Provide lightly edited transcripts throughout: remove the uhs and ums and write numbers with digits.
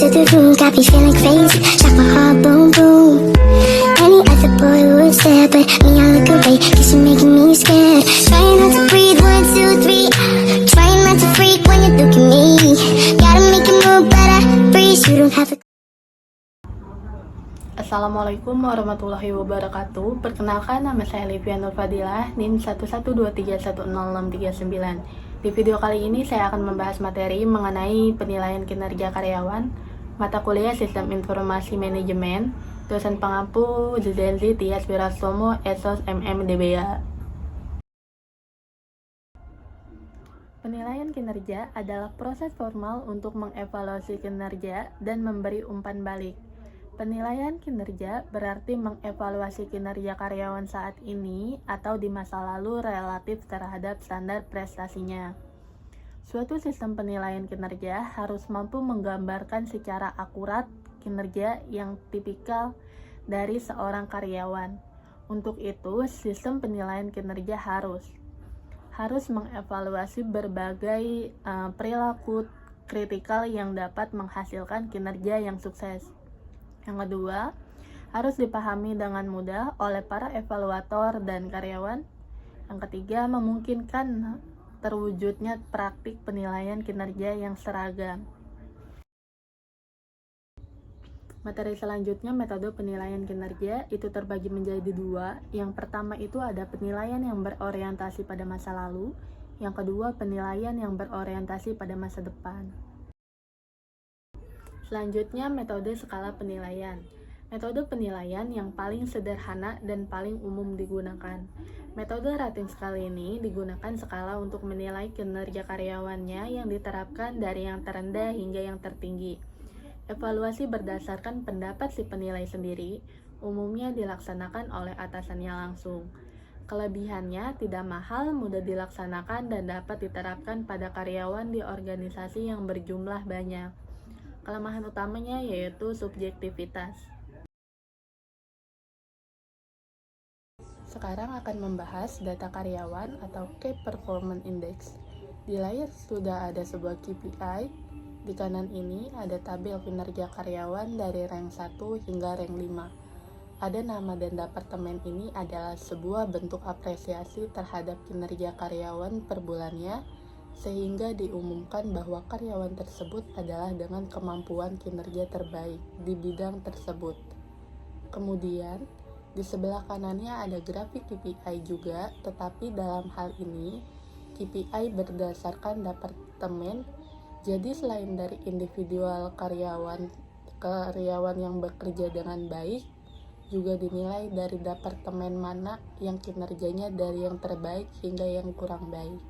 to the room, got me feeling crazy. Shot my heart, boom, boom. Any other boy would stare, but me, I look away, cause you're making me scared. Trying not to breathe, 1, 2, 3. Trying not to freak when you look at me. Gotta make it move, but I freeze. You don't have to. Assalamualaikum warahmatullahi wabarakatuh. Perkenalkan, nama saya Livia Nur Fadilah, NIM 112316639. Di video kali ini saya akan membahas materi mengenai penilaian kinerja karyawan, mata kuliah Sistem Informasi Manajemen, dosen pengampu Zenzi Tias Wirastomo, Esos MMDBA. Penilaian kinerja adalah proses formal untuk mengevaluasi kinerja dan memberi umpan balik. Penilaian kinerja berarti mengevaluasi kinerja karyawan saat ini atau di masa lalu relatif terhadap standar prestasinya. Suatu sistem penilaian kinerja harus mampu menggambarkan secara akurat kinerja yang tipikal dari seorang karyawan. Untuk itu, sistem penilaian kinerja harus mengevaluasi berbagai perilaku kritikal yang dapat menghasilkan kinerja yang sukses. Yang kedua, harus dipahami dengan mudah oleh para evaluator dan karyawan. Yang ketiga, memungkinkan terwujudnya praktik penilaian kinerja yang seragam. Materi selanjutnya, metode penilaian kinerja itu terbagi menjadi dua. Yang pertama itu ada penilaian yang berorientasi pada masa lalu. Yang kedua, penilaian yang berorientasi pada masa depan. Selanjutnya, metode skala penilaian. Metode penilaian yang paling sederhana dan paling umum digunakan. Metode rating skala ini digunakan skala untuk menilai kinerja karyawannya yang diterapkan dari yang terendah hingga yang tertinggi. Evaluasi berdasarkan pendapat si penilai sendiri, umumnya dilaksanakan oleh atasannya langsung. Kelebihannya tidak mahal, mudah dilaksanakan, dan dapat diterapkan pada karyawan di organisasi yang berjumlah banyak. Kelemahan utamanya yaitu subjektivitas. Sekarang akan membahas data karyawan atau Key Performance Index. Di layar sudah ada sebuah KPI. Di kanan ini ada tabel kinerja karyawan dari rank 1 hingga rank 5. Ada nama dan departemen. Ini adalah sebuah bentuk apresiasi terhadap kinerja karyawan per bulannya, sehingga diumumkan bahwa karyawan tersebut adalah dengan kemampuan kinerja terbaik di bidang tersebut. Kemudian, di sebelah kanannya ada grafik KPI juga, tetapi dalam hal ini, KPI berdasarkan departemen. Jadi selain dari individual karyawan yang bekerja dengan baik, juga dinilai dari departemen mana yang kinerjanya dari yang terbaik hingga yang kurang baik.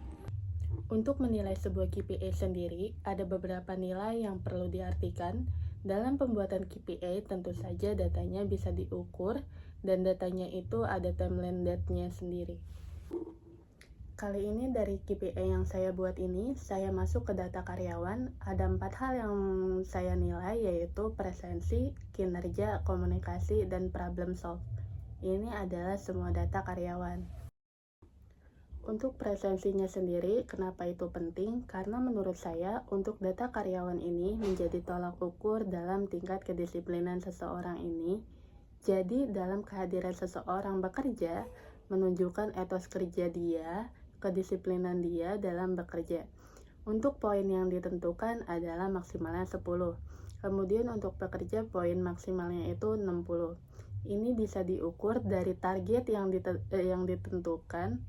Untuk menilai sebuah KPI sendiri, ada beberapa nilai yang perlu diartikan. Dalam pembuatan KPI, tentu saja datanya bisa diukur, dan datanya itu ada timeline date-nya sendiri. Kali ini dari KPI yang saya buat ini, saya masuk ke data karyawan. Ada 4 hal yang saya nilai, yaitu presensi, kinerja, komunikasi, dan problem solve. Ini adalah semua data karyawan. Untuk presensinya sendiri, kenapa itu penting? Karena menurut saya, untuk data karyawan ini menjadi tolak ukur dalam tingkat kedisiplinan seseorang ini. Jadi, dalam kehadiran seseorang bekerja, menunjukkan etos kerja dia, kedisiplinan dia dalam bekerja. Untuk poin yang ditentukan adalah maksimalnya 10. Kemudian untuk pekerja, poin maksimalnya itu 60. Ini bisa diukur dari target yang ditentukan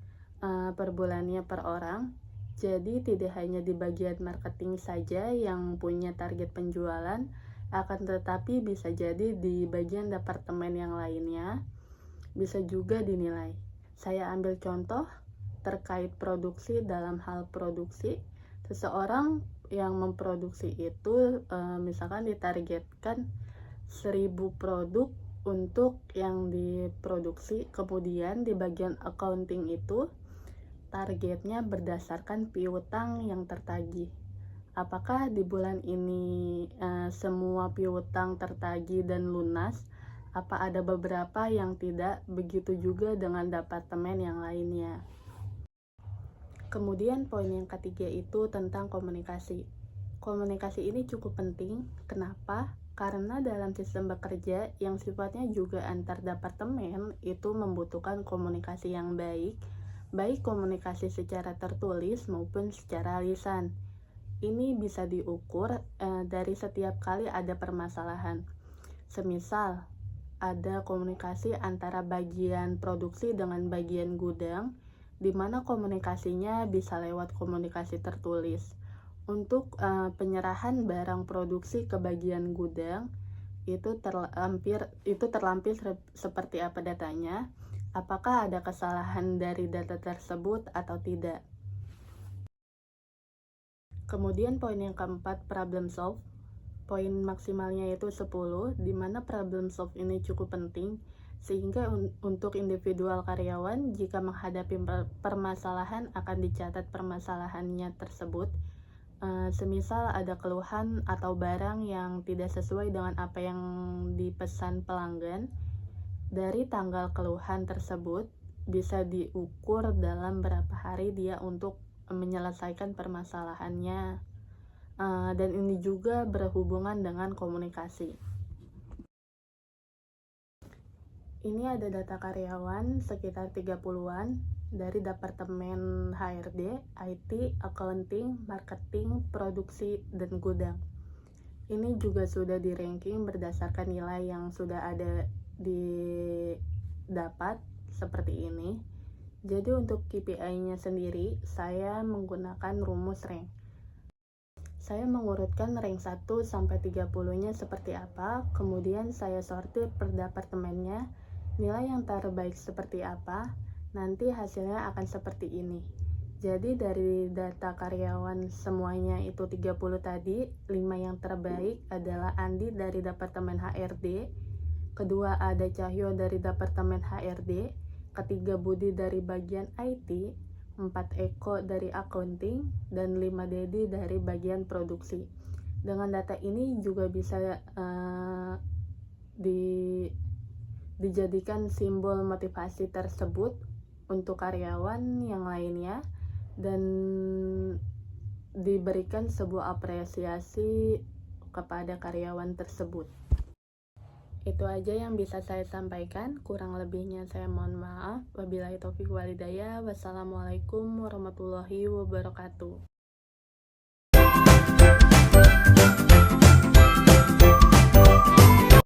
per bulannya per orang. Jadi tidak hanya di bagian marketing saja yang punya target penjualan, akan tetapi bisa jadi di bagian departemen yang lainnya bisa juga dinilai. Saya ambil contoh terkait produksi. Dalam hal produksi, seseorang yang memproduksi itu misalkan ditargetkan 1000 produk untuk yang diproduksi, kemudian di bagian accounting itu targetnya berdasarkan piutang yang tertagih. Apakah di bulan ini semua piutang tertagih dan lunas? Apa ada beberapa yang tidak? Begitu juga dengan departemen yang lainnya. Kemudian poin yang ketiga itu tentang komunikasi. Komunikasi ini cukup penting. Kenapa? Karena dalam sistem bekerja yang sifatnya juga antar departemen itu membutuhkan komunikasi yang baik, baik komunikasi secara tertulis maupun secara lisan. Ini bisa diukur dari setiap kali ada permasalahan. Semisal ada komunikasi antara bagian produksi dengan bagian gudang, di mana komunikasinya bisa lewat komunikasi tertulis. Untuk penyerahan barang produksi ke bagian gudang, itu terlampir seperti apa datanya, apakah ada kesalahan dari data tersebut atau tidak. Kemudian poin yang keempat, problem solve. Poin maksimalnya itu 10, di mana problem solve ini cukup penting, sehingga untuk individual karyawan jika menghadapi permasalahan akan dicatat permasalahannya tersebut. Semisal ada keluhan atau barang yang tidak sesuai dengan apa yang dipesan pelanggan, dari tanggal keluhan tersebut bisa diukur dalam berapa hari dia untuk menyelesaikan permasalahannya. Dan ini juga berhubungan dengan komunikasi. Ini ada data karyawan sekitar 30-an dari Departemen HRD, IT, Accounting, Marketing, Produksi, dan Gudang. Ini juga sudah di ranking berdasarkan nilai yang sudah ada didapat seperti ini. Jadi untuk KPI-nya sendiri, saya menggunakan rumus rank. Saya mengurutkan rank 1 sampai 30-nya seperti apa, kemudian saya sortir per departemennya, nilai yang terbaik seperti apa, nanti hasilnya akan seperti ini. Jadi dari data karyawan semuanya itu 30 tadi, 5 yang terbaik adalah Andi dari Departemen HRD, kedua ada Cahyo dari Departemen HRD, ketiga Budi dari bagian IT, 4 Eko dari accounting, dan 5 Dedi dari bagian produksi. Dengan data ini juga bisa dijadikan simbol motivasi tersebut untuk karyawan yang lainnya, dan diberikan sebuah apresiasi kepada karyawan tersebut. Itu aja yang bisa saya sampaikan, kurang lebihnya saya mohon maaf. Wabillahi taufiq walhidayah. Wassalamualaikum warahmatullahi wabarakatuh.